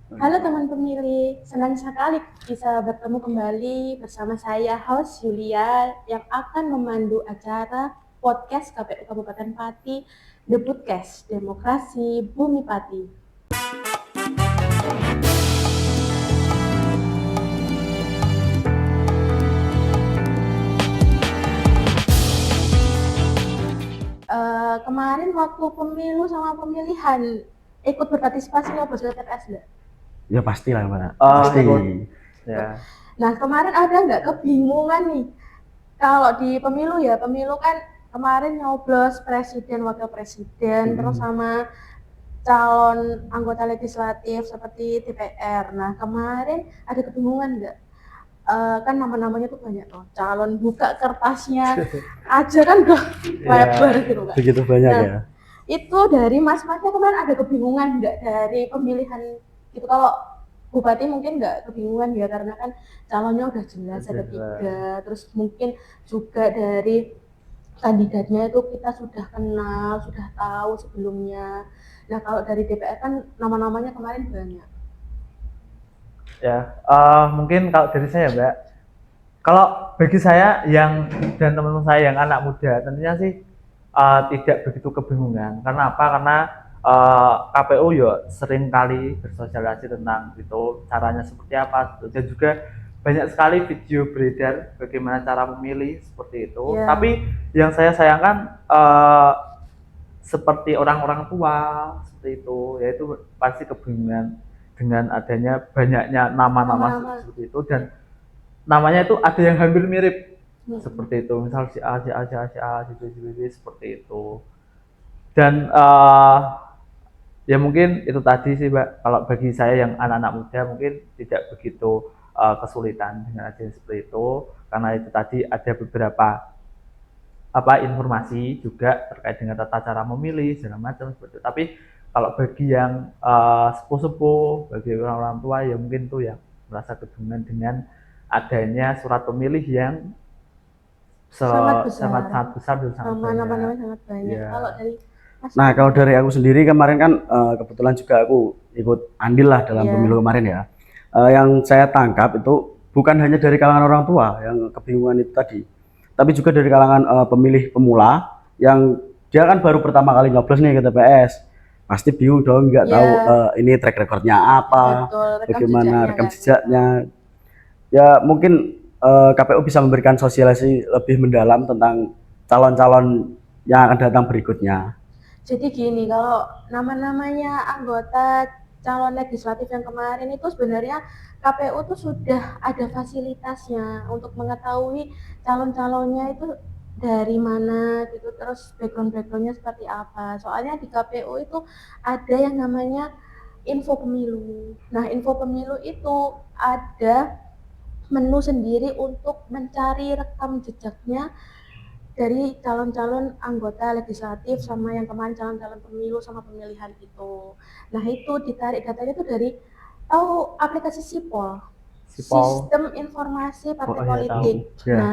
Halo teman pemilih, senang sekali bisa bertemu kembali bersama saya host Yulia yang akan memandu acara podcast KPU Kabupaten Pati, The Podcast Demokrasi Bumi Pati. Kemarin waktu pemilu sama pemilihan ikut berpartisipasi nggak bos TPS nggak? Ya pastilah Mbak. Pasti Pasti. kan? Ya, Nah kemarin ada nggak kebingungan nih kalau di pemilu ya, pemilu kan kemarin nyoblos presiden, wakil presiden, terus sama calon anggota legislatif seperti DPR. Nah kemarin ada kebingungan nggak? Kan nama-namanya tuh banyak tuh, calon buka kertasnya aja kan udah lebar gitu kan. Begitu banyak Nah ya. itu dari mas-masnya kemarin ada kebingungan nggak dari pemilihan gitu? Kalau bupati mungkin nggak kebingungan ya karena kan calonnya udah jelas ada 3, terus mungkin juga dari kandidatnya itu kita sudah kenal, sudah tahu sebelumnya. Nah kalau dari DPR kan nama-namanya kemarin banyak. ya. Mungkin kalau dari saya, Mbak, kalau bagi saya yang dan teman-teman saya yang anak muda, tentunya sih tidak begitu kebingungan. Karena apa? Karena KPU ya sering kali bersosialisasi tentang itu caranya seperti apa, dan juga banyak sekali video beredar bagaimana cara memilih seperti itu. Ya. Tapi yang saya sayangkan seperti orang-orang tua seperti itu, yaitu pasti kebingungan dengan adanya banyaknya nama-nama Nama-nama. seperti itu, dan namanya itu ada yang hampir mirip seperti Hmm. itu, misal si A, si A, si A, si A, si B, si B, si B, seperti itu. Dan ya mungkin itu tadi sih Mbak, kalau bagi saya yang anak-anak muda mungkin tidak begitu kesulitan dengan adanya seperti itu, karena itu tadi ada beberapa informasi juga terkait dengan tata cara memilih segala macam seperti itu. Tapi kalau bagi yang sepuh-sepuh, bagi orang-orang tua ya mungkin tuh yang merasa kebingungan dengan adanya surat pemilih yang Sangat besar. sangat besar dan sangat banyak. Nama-namanya sangat banyak. Ya. Kalau dari Nah, kalau dari aku sendiri kemarin kan kebetulan juga aku ikut andil lah dalam pemilu kemarin ya. Yang saya tangkap itu bukan hanya dari kalangan orang tua yang kebingungan itu tadi, tapi juga dari kalangan pemilih pemula yang dia kan baru pertama kali nyoblos nih ke TPS. Pasti bingung dong, nggak tahu ini track recordnya apa, betul, bagaimana rekam kan. jejaknya. Ya mungkin KPU bisa memberikan sosialisasi lebih mendalam tentang calon-calon yang akan datang berikutnya. Jadi gini, kalau nama-namanya anggota calon legislatif yang kemarin itu sebenarnya KPU tuh sudah ada fasilitasnya untuk mengetahui calon-calonnya itu dari mana gitu, terus background-backgroundnya seperti apa. Soalnya di KPU itu ada yang namanya info pemilu. Nah, info pemilu itu ada menu sendiri untuk mencari rekam jejaknya dari calon-calon anggota legislatif sama yang kemarin calon-calon pemilu sama pemilihan itu. Nah itu ditarik datanya itu dari tahu aplikasi Sipol, Sistem Informasi Partai Politik. Ya. Nah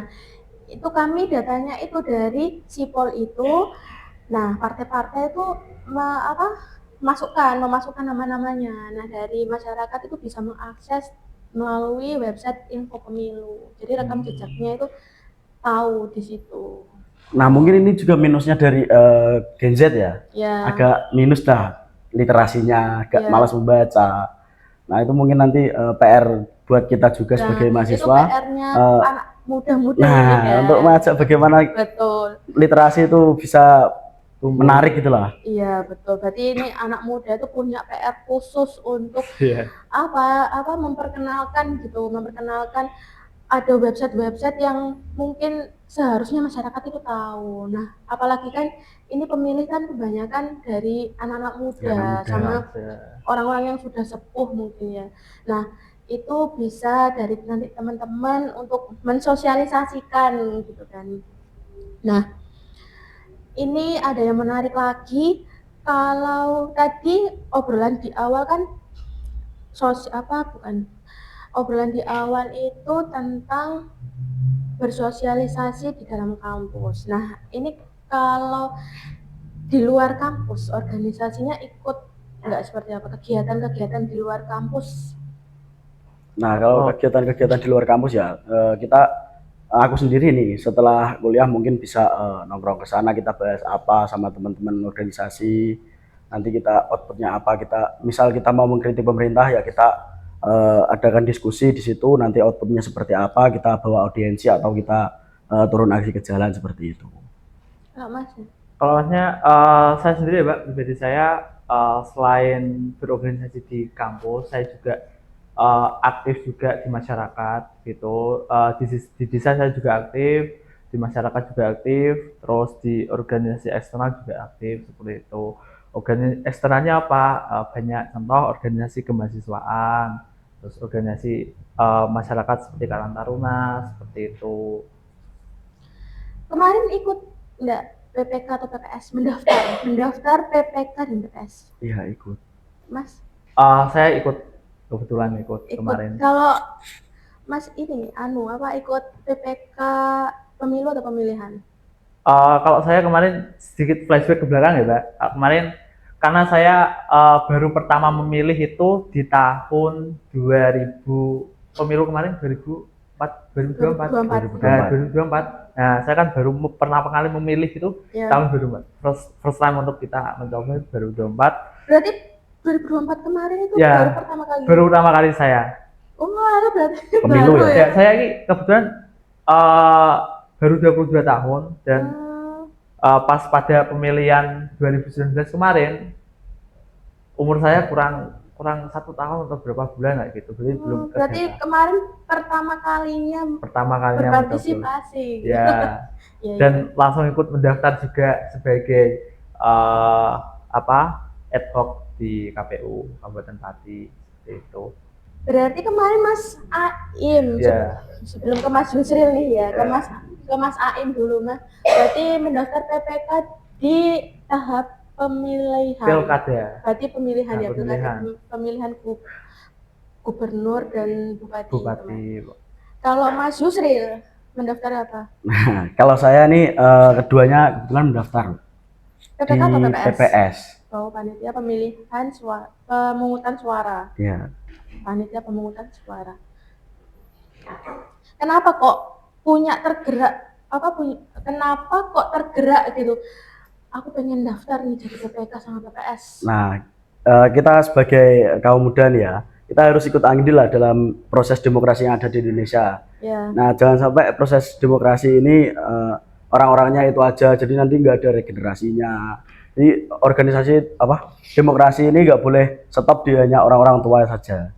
itu kami datanya itu dari Sipol itu. Nah partai-partai itu memasukkan nama-namanya. Nah dari masyarakat itu bisa mengakses melalui website info pemilu. Jadi rekam jejaknya itu tahu di situ. Nah mungkin ini juga minusnya dari Gen Z ya. Agak minus dah literasinya, agak malas membaca. Nah itu mungkin nanti PR buat kita juga sebagai mahasiswa. Itu PR-nya anak muda-muda Nah ini kan. untuk mengajak bagaimana literasi itu bisa menarik gitulah. Iya betul. Berarti ini anak muda itu punya PR khusus untuk memperkenalkan ada website-website yang mungkin seharusnya masyarakat itu tahu. Nah, apalagi kan ini pemilih kan kebanyakan dari anak-anak muda sama orang-orang yang sudah sepuh mungkin ya. Nah, itu bisa dari nanti teman-teman untuk mensosialisasikan gitu kan. Nah, ini ada yang menarik lagi. Kalau tadi obrolan di awal kan obrolan di awal itu tentang bersosialisasi di dalam kampus. Nah, ini kalau di luar kampus organisasinya ikut Enggak seperti apa kegiatan-kegiatan di luar kampus. Nah, kalau Oh, kegiatan-kegiatan di luar kampus ya, aku sendiri nih setelah kuliah mungkin bisa nongkrong ke sana, kita bahas apa sama teman-teman organisasi. Nanti kita outputnya apa, kita misal kita mau mengkritik pemerintah ya kita adakan diskusi di situ, nanti outputnya seperti apa, kita bawa audiensi atau kita turun aksi ke jalan seperti itu. Kalau Mas, kalau masnya saya sendiri ya Mbak, pribadi saya selain berorganisasi di kampus, saya juga aktif juga di masyarakat gitu. Di desa saya juga aktif, di masyarakat juga aktif, terus di organisasi eksternal juga aktif seperti itu. Organisasi eksternalnya apa? Banyak contoh organisasi kemahasiswaan, terus organisasi masyarakat seperti Karang Taruna seperti itu. kemarin ikut enggak PPK atau PPS mendaftar PPK dan PPS. Iya ikut. Mas Saya ikut, kebetulan ikut ikut. kemarin. Kalau Mas ini ikut PPK pemilu atau pemilihan? Kalau saya kemarin sedikit flashback ke belakang ya, Mbak. Kemarin karena saya baru pertama memilih itu di tahun 2000, pemilu kemarin 2004, 2024. 2024. Nah, 2024. Nah, saya kan baru pertama kali memilih itu Ya. tahun 2024. First time untuk kita mencoba 2024. Berarti 2024 kemarin itu Ya, baru pertama kali. baru pertama kali saya. Oh, ada berarti Pemilu baru ya? Ya, saya ini kebetulan baru 22 tahun dan pas pada pemilihan 2019 kemarin umur saya kurang 1 tahun atau berapa bulan kayak gitu, jadi belum berarti kegiatan. kemarin pertama kalinya berpartisipasi. Ya, Ya, dan langsung ikut mendaftar juga sebagai ad hoc di KPU Kabupaten Pati seperti itu. Berarti kemarin Mas Aim Ya, sebelum ke Mas Yusril nih ya, Ya. ke Mas Aim dulu Mas. Berarti mendaftar PPK di tahap pemilihan. pilkada. Berarti pemilihan Nah, ya, pemilihan gubernur dan bupati. Bupati. Kalau Mas Yusril mendaftar apa? Nah, kalau saya nih keduanya kebetulan mendaftar PPK atau di PPS? PPS. Oh, panitia pemilihan pemungutan suara. Ya. Panitia pemungutan suara. Kenapa kok kenapa kok tergerak gitu? Aku pengen daftar nih jadi PPK sama PPS. Nah, kita sebagai kaum muda nih ya, kita harus ikut andil lah dalam proses demokrasi yang ada di Indonesia. Ya. Nah, jangan sampai proses demokrasi ini orang-orangnya itu aja, jadi nanti nggak ada regenerasinya. Jadi organisasi demokrasi ini nggak boleh stop di hanya orang-orang tua saja.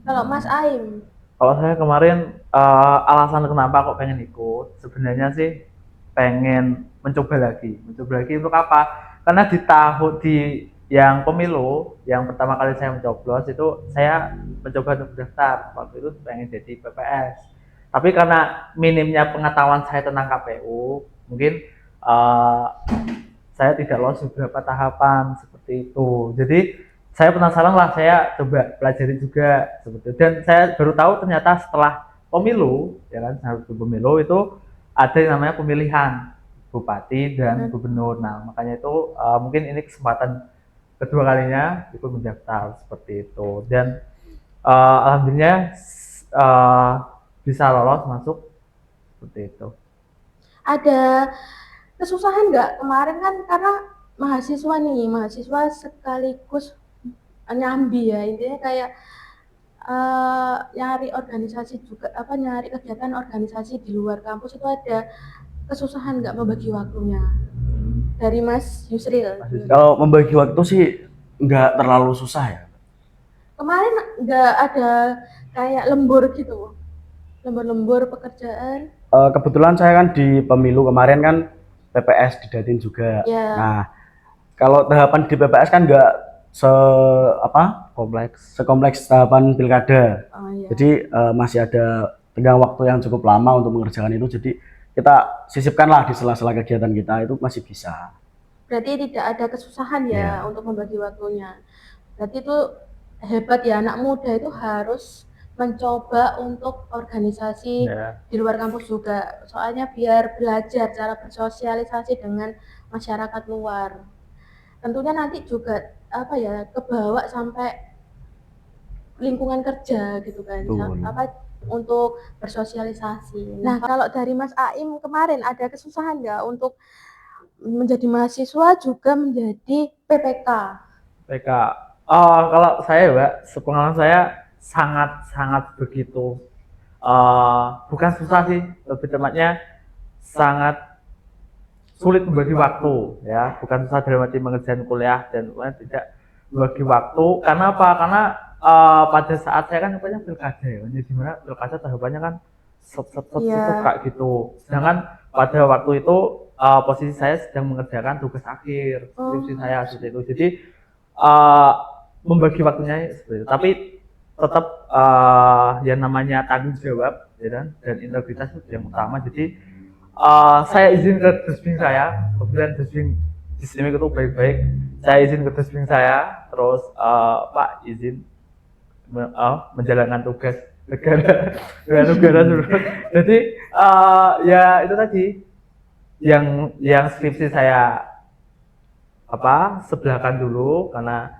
Kalau Mas Aim? Kalau saya kemarin alasan kenapa kok pengen ikut, sebenarnya sih pengen mencoba lagi untuk apa? Karena di yang pemilu yang pertama kali saya mencoblos itu saya mencoba untuk daftar, waktu itu pengen jadi PPS. Tapi karena minimnya pengetahuan saya tentang KPU, mungkin saya tidak lolos beberapa tahapan seperti itu. Jadi saya penasaran lah, saya coba pelajari juga seperti itu. Dan saya baru tahu ternyata setelah pemilu, ya kan, pemilu itu ada yang namanya pemilihan bupati dan gubernur. Nah, makanya itu mungkin ini kesempatan kedua kalinya ikut mendaftar seperti itu. Dan alhamdulillah bisa lolos masuk seperti itu. Ada kesusahan nggak kemarin kan karena mahasiswa sekaligus nyambi ya, intinya kayak nyari organisasi juga nyari kegiatan organisasi di luar kampus itu ada kesusahan nggak membagi waktunya dari Mas Yusril? Kalau membagi waktu sih nggak terlalu susah ya. Kemarin nggak ada kayak lembur gitu, lembur pekerjaan. Kebetulan saya kan di pemilu kemarin kan PPS didatin juga. Ya. Nah, kalau tahapan di PPS kan nggak sekompleks tahapan pilkada. Oh, iya. Jadi masih ada tenggang waktu yang cukup lama untuk mengerjakan itu. Jadi kita sisipkanlah di sela-sela kegiatan kita, itu masih bisa. Berarti tidak ada kesusahan ya untuk membagi waktunya. Berarti itu hebat ya, anak muda itu harus mencoba untuk organisasi di luar kampus juga. Soalnya biar belajar cara bersosialisasi dengan masyarakat luar. Tentunya nanti juga apa ya, kebawa sampai lingkungan kerja gitu kan, Betul. untuk bersosialisasi. Nah, kalau dari Mas Aim kemarin ada kesusahan nggak untuk menjadi mahasiswa juga menjadi PPK? PK. Kalau saya Mbak, sepengalaman saya sangat begitu bukan susah sih, lebih tepatnya sangat sulit membagi waktu ya, bukan susah dalam arti mengerjakan kuliah dan tidak membagi waktu. Karena apa? Karena pada saat saya kan banyak pilkada ya, di mana pilkada tahapannya kan kayak gitu. Sedangkan pada waktu itu posisi saya sedang mengerjakan tugas akhir skripsi saya seperti itu. Jadi membagi waktunya seperti itu. Tapi tetap yang namanya tanggung jawab ya kan, dan integritas itu yang utama. Jadi saya izin ke desbing saya, kemudian desbing sistemik itu baik-baik. Saya izin ke desbing saya, terus Pak izin menjalankan tugas negara Jadi ya itu tadi yang skripsi saya sebelahkan dulu karena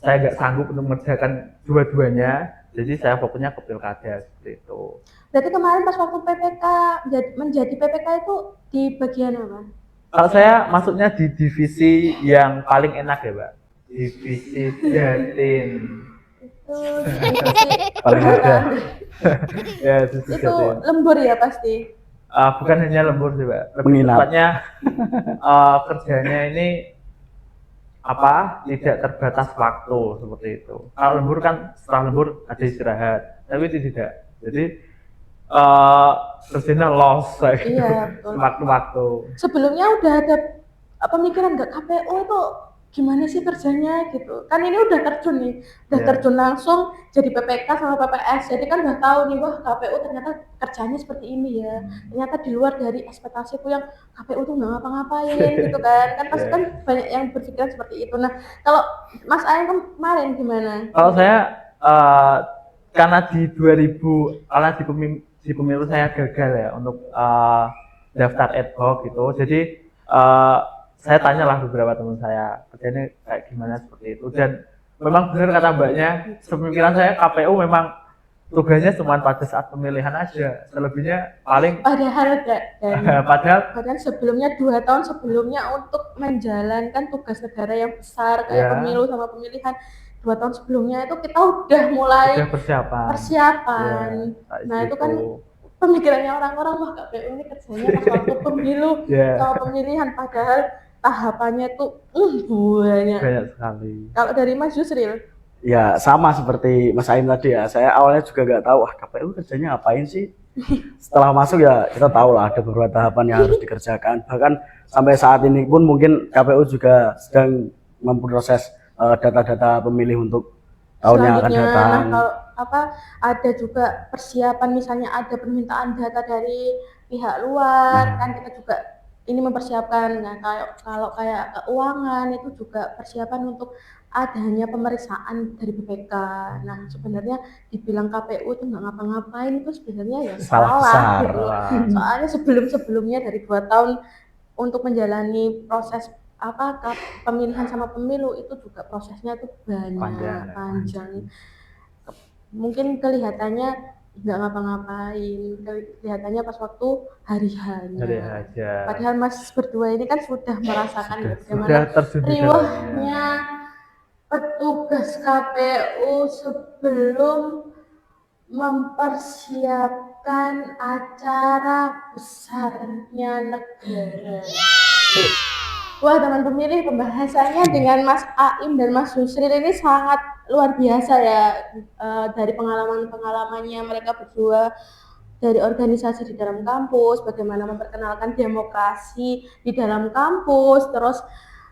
saya nggak sanggup untuk mengerjakan dua-duanya, jadi saya fokusnya ke pilkada seperti itu. Berarti kemarin pas waktu PPK menjadi PPK itu di bagian apa? Kalau saya masuknya di divisi yang paling enak ya, Mbak. Divisi Jatim. Itu divisi Paling mudah. Ya, divisi itu Jatim. lembur ya pasti. Bukan hanya lembur sih, Mbak. Lebih Menginap. tepatnya kerjanya ini tidak terbatas waktu seperti itu. Kalau lembur kan setelah lembur ada istirahat, tapi itu tidak. Jadi kerjanya loss Iya, betul. waktu-waktu. Sebelumnya udah ada pemikiran nggak KPU itu gimana sih kerjanya gitu? Kan ini udah terjun nih, terjun langsung jadi PPK sama PPS. Jadi kan udah tahu nih, wah KPU ternyata kerjanya seperti ini ya. Ternyata di luar dari ekspektasiku yang KPU tuh nggak ngapa-ngapain gitu kan. Kan pasti kan banyak yang berpikiran seperti itu. Nah, kalau Mas Ain kemarin gimana? Kalau saya karena di 2000 karena di pemilu saya gagal ya untuk daftar ad hoc gitu. Jadi saya tanyalah beberapa teman saya kerjanya kayak gimana seperti itu, dan memang benar kata Mbaknya, sepemikiran saya KPU memang tugasnya cuma pada saat pemilihan aja, selebihnya paling padahal sebelumnya 2 tahun sebelumnya untuk menjalankan tugas negara yang besar kayak pemilu sama pemilihan 2 tahun sebelumnya itu kita udah mulai persiapan. Nah itu kan pemikirannya orang-orang, wah KPU ini kerjanya pas waktu pemilu sama pemilihan, padahal tahapannya tuh banyak sekali. Kalau dari Mas Yusril? Ya sama seperti Mas Aim tadi ya, saya awalnya juga nggak tahu KPU kerjanya ngapain sih. Setelah masuk ya kita tahu lah ada beberapa tahapan yang harus dikerjakan. Bahkan sampai saat ini pun mungkin KPU juga sedang memproses data-data pemilih untuk tahun yang akan datang. Nah, kalau ada juga persiapan, misalnya ada permintaan data dari pihak luar, kan kita juga ini mempersiapkan. Nah, kalau kayak keuangan itu juga persiapan untuk adanya pemeriksaan dari BPK. Nah, sebenarnya dibilang KPU itu nggak ngapa-ngapain itu sebenarnya ya salah gitu. Soalnya sebelumnya dari 2 tahun untuk menjalani proses pemilihan sama pemilu itu juga prosesnya tuh banyak, panjang. Mungkin kelihatannya nggak ngapa-ngapain, kelihatannya pas waktu hari-harinya. Padahal Mas berdua ini kan sudah merasakan bagaimana riwahnya petugas KPU sebelum mempersiapkan acara besarnya negara. Wah, teman pemilih, pembahasannya dengan Mas Aim dan Mas Yusril ini sangat luar biasa ya, dari pengalaman-pengalamannya mereka berdua dari organisasi di dalam kampus, bagaimana memperkenalkan demokrasi di dalam kampus, terus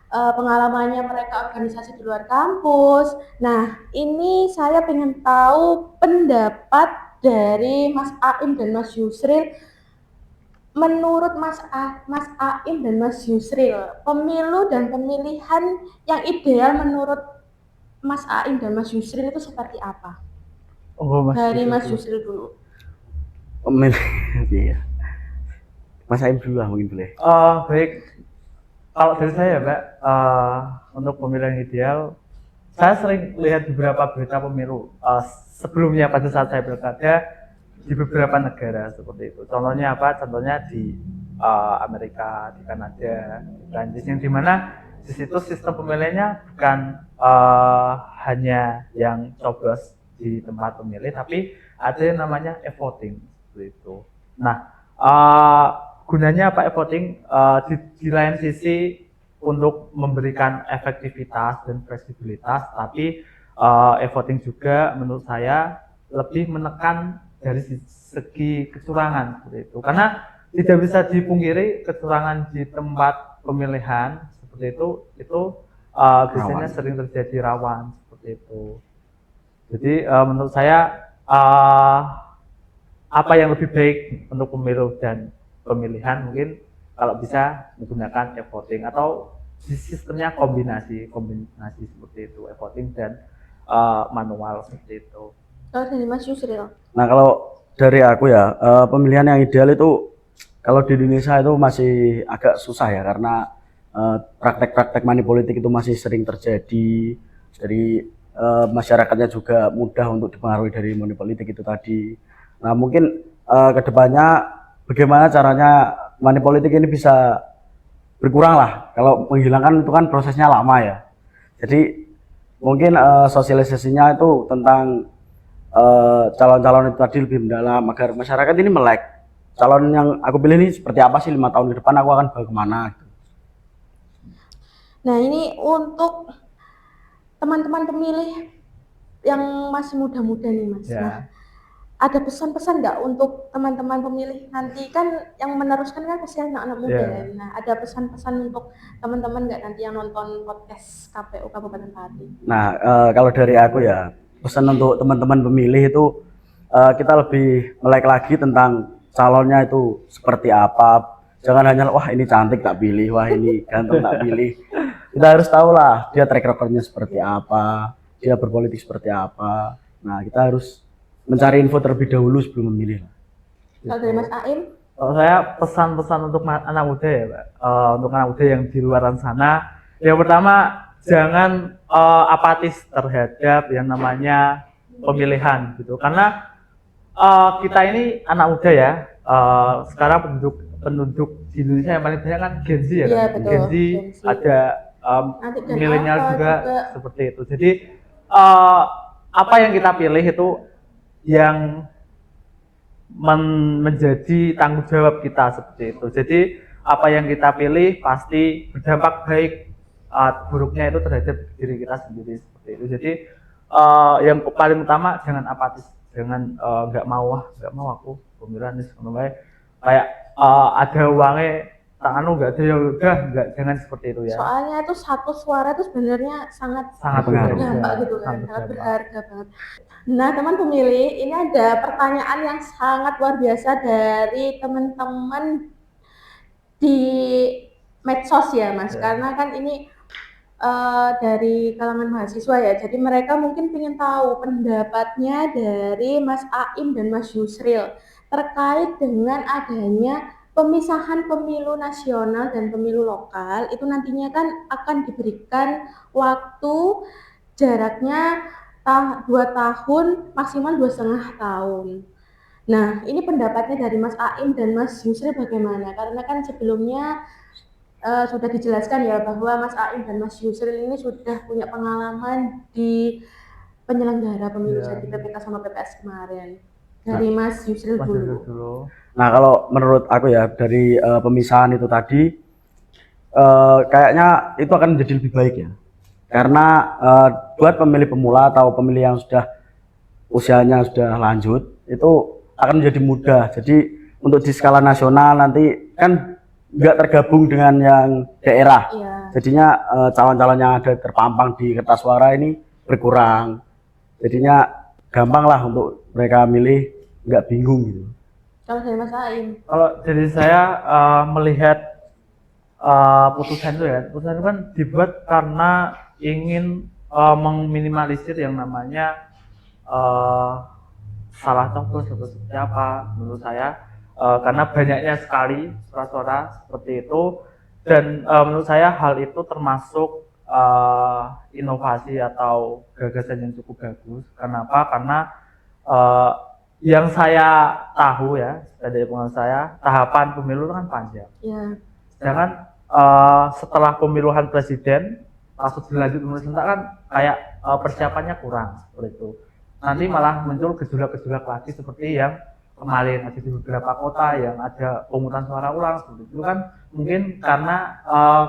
pengalamannya mereka organisasi di luar kampus. Nah, ini saya pengen tahu pendapat dari Mas Aim dan Mas Yusril. Menurut Mas Aim dan Mas Yusril, pemilu dan pemilihan yang ideal menurut Mas Aim dan Mas Yusril itu seperti apa? Dari Mas Yusril dulu. Pemilih, iya. Mas Aim dulu lah mungkin boleh. Baik. Kalau dari saya Mbak, untuk pemilihan ideal saya sering lihat beberapa berita pemilu sebelumnya pada saat saya pilkada di beberapa negara seperti itu. Contohnya apa? Contohnya di Amerika, di Kanada, di Prancis, yang dimana di situ sistem pemilihannya bukan hanya yang coblos di tempat pemilih, tapi ada yang namanya e-voting seperti itu. Nah, gunanya apa e-voting? Di lain sisi untuk memberikan efektivitas dan fleksibilitas, tapi e-voting juga menurut saya lebih menekan dari segi kecurangan seperti itu. Karena tidak bisa dipungkiri kecurangan di tempat pemilihan seperti itu biasanya sering terjadi rawan seperti itu. Jadi menurut saya apa yang lebih baik untuk pemilu dan pemilihan mungkin kalau bisa menggunakan e-voting atau sistemnya kombinasi seperti itu, e-voting dan manual seperti itu. Kalau dari Mas Yusril? Nah kalau dari aku ya, pemilihan yang ideal itu kalau di Indonesia itu masih agak susah ya, karena praktek-praktek money politik itu masih sering terjadi. Dari masyarakatnya juga mudah untuk dipengaruhi dari money politik itu tadi. Nah mungkin kedepannya bagaimana caranya money politik ini bisa berkurang lah. Kalau menghilangkan itu kan prosesnya lama ya. Jadi mungkin sosialisasinya itu tentang calon-calon itu tadi lebih mendalam agar masyarakat ini melek calon yang aku pilih ini seperti apa sih, 5 tahun ke depan aku akan bawa kemana gitu. Nah ini untuk teman-teman pemilih yang masih muda-muda nih Mas. Ya. Nah, ada pesan-pesan nggak untuk teman-teman pemilih nanti, kan yang meneruskan kan pasti anak-anak muda. Ya. Nah ada pesan-pesan untuk teman-teman nggak nanti yang nonton podcast KPU Kabupaten Pati? Nah kalau dari aku ya, pesan untuk teman-teman pemilih itu kita lebih melek lagi tentang calonnya itu seperti apa. Jangan hanya wah ini cantik tak pilih, wah ini ganteng tak pilih. Kita harus tahu lah dia track recordnya seperti apa, dia berpolitik seperti apa. Nah kita harus mencari info terlebih dahulu sebelum memilih. Kalau dari Mas Aim? Kalau saya pesan-pesan untuk anak muda ya Pak, untuk anak muda yang di luar sana, yang pertama jangan apatis terhadap yang namanya pemilihan gitu, karena kita ini anak muda ya, sekarang penduduk di Indonesia yang paling banyak kan Gen Z ya, Iya, kan? betul. Gen Z, Gen Z. ada Nanti Gen milenial Alpha juga juga. seperti itu. Jadi apa yang kita pilih itu yang menjadi tanggung jawab kita seperti itu. Jadi apa yang kita pilih pasti berdampak baik, buruknya itu terhadap diri kita sendiri seperti itu. Jadi yang paling utama jangan apatis, jangan nggak mau aku pemilihan ini kayak ada uangnya tak nggak ada ya udah, nggak, jangan seperti itu ya. Soalnya itu satu suara itu sebenarnya sangat berharga berdampak gitu kan, sangat berharga banget. Nah teman pemilih, ini ada pertanyaan yang sangat luar biasa dari teman-teman di medsos ya Mas, karena kan ini dari kalangan mahasiswa ya, jadi mereka mungkin ingin tahu pendapatnya dari Mas Aim dan Mas Yusril terkait dengan adanya pemisahan pemilu nasional dan pemilu lokal. Itu nantinya kan akan diberikan waktu jaraknya 2 tahun, maksimal 2,5 tahun. Nah ini pendapatnya dari Mas Aim dan Mas Yusril bagaimana? Karena kan sebelumnya sudah dijelaskan ya bahwa Mas Aim dan Mas Yusril ini sudah punya pengalaman di penyelenggara pemilu jadi PPK sama PPS kemarin. Dari Mas Yusril dulu. Nah kalau menurut aku ya, dari pemisahan itu tadi kayaknya itu akan menjadi lebih baik ya, karena buat pemilih pemula atau pemilih yang sudah usianya sudah lanjut itu akan menjadi mudah. Jadi untuk di skala nasional nanti kan nggak tergabung dengan yang daerah, jadinya calon-calon yang ada terpampang di kertas suara ini berkurang, jadinya gampang lah untuk mereka milih, nggak bingung gitu. Kalau dari Mas Aim? Kalau dari saya melihat putusan itu ya, putusan itu kan dibuat karena ingin meminimalisir yang namanya salah coblos atau seperti apa menurut saya, karena banyaknya sekali surat-suara seperti itu, dan menurut saya hal itu termasuk inovasi atau gagasan yang cukup bagus. Kenapa? Karena eh, yang saya tahu ya dari pengalaman saya, tahapan pemilu itu kan panjang. Ya, Sedangkan setelah pemilihan presiden, langsung dilanjut pemilu serentak kan kayak persiapannya kurang seperti itu. Nanti malah muncul gejolak-gejolak lagi seperti yang kemarin ada di beberapa kota yang ada pemungutan suara ulang seperti itu kan mungkin karena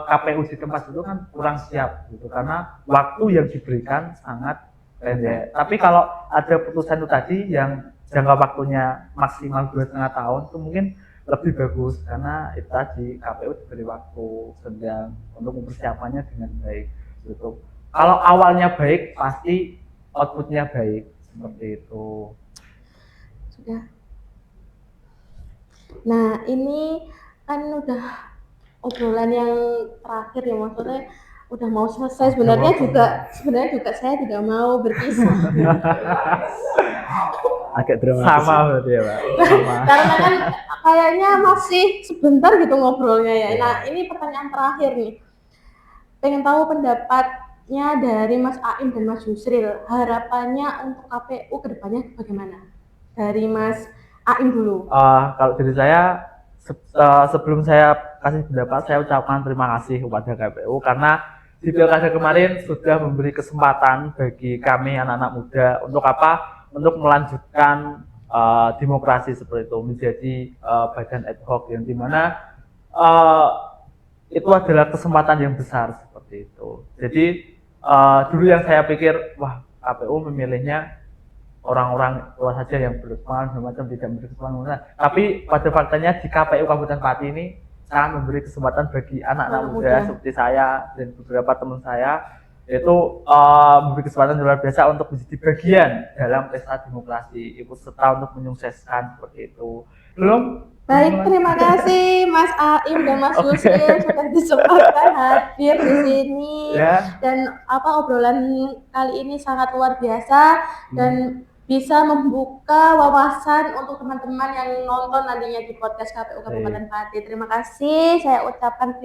KPU di tempat itu kan kurang siap gitu karena waktu yang diberikan sangat pendek. Tapi kalau ada putusan itu tadi yang jangka waktunya maksimal 2,5 tahun itu mungkin lebih bagus karena itu tadi KPU diberi waktu sedang untuk mempersiapannya dengan baik gitu. Kalau awalnya baik pasti outputnya baik seperti itu. sudah. Nah, ini kan udah obrolan yang terakhir ya, maksudnya udah mau selesai. Sebenarnya juga saya tidak mau berpisah. Agak dramatis. Sama berarti ya Pak. Sama. Karena kan kayaknya masih sebentar gitu ngobrolnya ya. Nah, ini pertanyaan terakhir nih. Pengen tahu pendapatnya dari Mas Aim dan Mas Yusril. Harapannya untuk KPU kedepannya bagaimana? Dari Mas Aim dulu. Kalau dari saya sebelum saya kasih pendapat saya ucapkan terima kasih kepada KPU karena di pilkada kemarin sudah memberi kesempatan bagi kami anak-anak muda untuk apa? Untuk melanjutkan demokrasi seperti itu menjadi badan ad hoc yang dimana itu adalah kesempatan yang besar seperti itu. Jadi dulu yang saya pikir wah KPU memilihnya orang-orang tua saja yang berpengalaman macam tidak berkesempatan. Tapi pada faktanya di KPU Kabupaten Pati ini sangat memberi kesempatan bagi anak-anak muda seperti saya dan beberapa teman saya itu memberi kesempatan luar biasa untuk menjadi bagian dalam pesta demokrasi, ikut serta untuk menyukseskan seperti itu. Belum? Baik, terima kasih Mas Aim dan Mas Yusril sudah disempatkan hadir di sini. Dan obrolan kali ini sangat luar biasa dan bisa membuka wawasan untuk teman-teman yang nonton nantinya di podcast KPU Kabupaten Pati. Terima kasih, saya ucapkan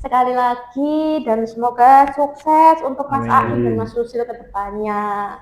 sekali lagi dan semoga sukses untuk Mas Aim dan Mas Yusril ke depannya.